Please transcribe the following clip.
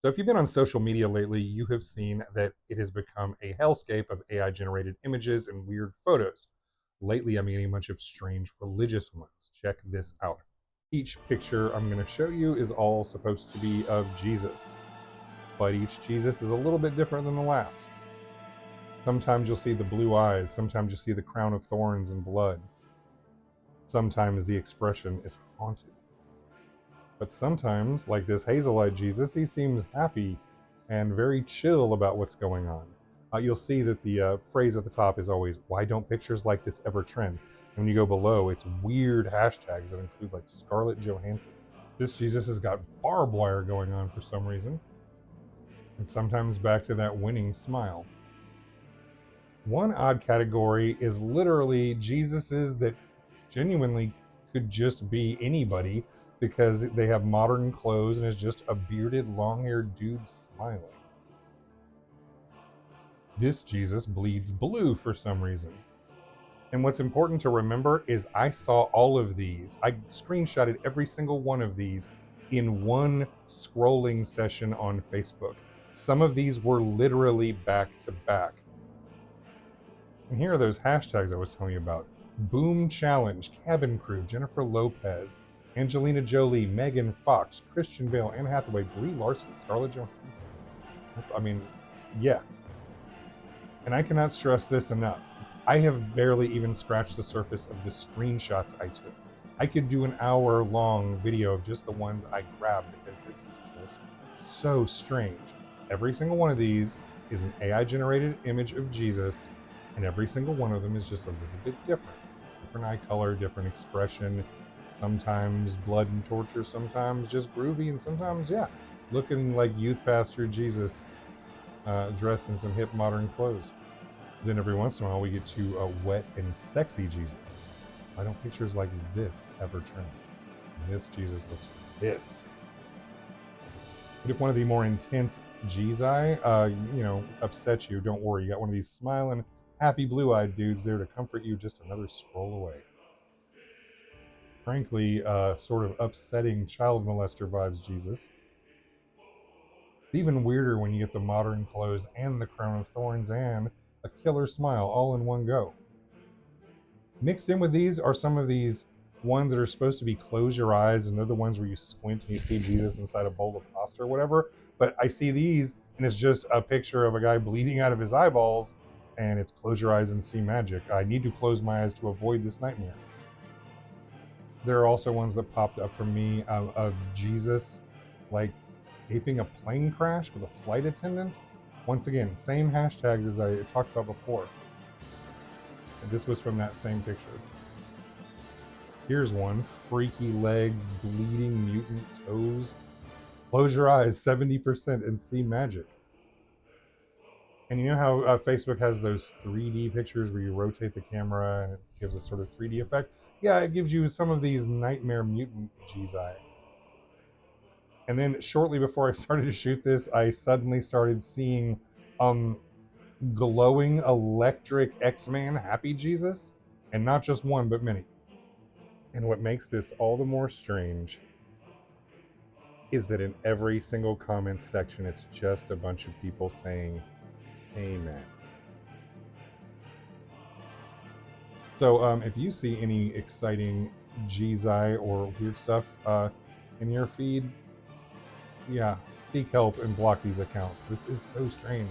So if you've been on social media lately, you have seen that it has become a hellscape of AI generated images and weird photos. Lately, I'm getting a bunch of strange religious ones. Check this out. Each picture I'm going to show you is all supposed to be of Jesus, but each Jesus is a little bit different than the last. Sometimes you'll see the blue eyes, sometimes you'll see the crown of thorns and blood. Sometimes the expression is haunted. But sometimes, like this hazel-eyed Jesus, he seems happy and very chill about what's going on. You'll see that the phrase at the top is always, "Why don't pictures like this ever trend?" And when you go below, it's weird hashtags that include like Scarlett Johansson. This Jesus has got barbed wire going on for some reason, and sometimes back to that winning smile. One odd category is literally Jesuses that genuinely could just be anybody because they have modern clothes and is just a bearded, long-haired dude smiling. This Jesus bleeds blue for some reason. And what's important to remember is I saw all of these. I screenshotted every single one of these in one scrolling session on Facebook. Some of these were literally back to back. And here are those hashtags I was telling you about. Boom Challenge, Cabin Crew, Jennifer Lopez, Angelina Jolie, Megan Fox, Christian Bale, Anne Hathaway, Brie Larson, Scarlett Johansson. I mean, yeah. And I cannot stress this enough. I have barely even scratched the surface of the screenshots I took. I could do an hour-long video of just the ones I grabbed because this is just so strange. Every single one of these is an AI-generated image of Jesus, and every single one of them is just a little bit different. Different eye color, different expression, sometimes blood and torture, sometimes just groovy, and sometimes, yeah, looking like youth pastor Jesus dressed in some hip modern clothes. Then every once in a while we get to a wet and sexy Jesus. Why don't pictures like this ever trend? This Jesus looks pissed. But if one of the more intense Jesus, upsets you, don't worry. You got one of these smiling, happy blue-eyed dudes there to comfort you just another scroll away. Frankly, sort of upsetting child molester vibes Jesus. It's even weirder when you get the modern clothes and the crown of thorns and a killer smile all in one go. Mixed in with these are some of these ones that are supposed to be close your eyes, and they're the ones where you squint and you see Jesus inside a bowl of pasta or whatever. But I see these, and it's just a picture of a guy bleeding out of his eyeballs, and it's close your eyes and see magic. I need to close my eyes to avoid this nightmare. There are also ones that popped up for me of Jesus, like escaping a plane crash with a flight attendant. Once again, same hashtags as I talked about before. This was from that same picture. Here's one. Freaky legs, bleeding mutant toes. Close your eyes 70% and see magic. And you know how Facebook has those 3D pictures where you rotate the camera and it gives a sort of 3D effect? Yeah, it gives you some of these nightmare mutant Jesus. And then shortly before I started to shoot this, I suddenly started seeing glowing electric X-Man Happy Jesus. And not just one, but many. And what makes this all the more strange is that in every single comment section, it's just a bunch of people saying, Amen. So if you see any exciting Jesus or weird stuff in your feed, yeah, seek help and block these accounts. This is so strange.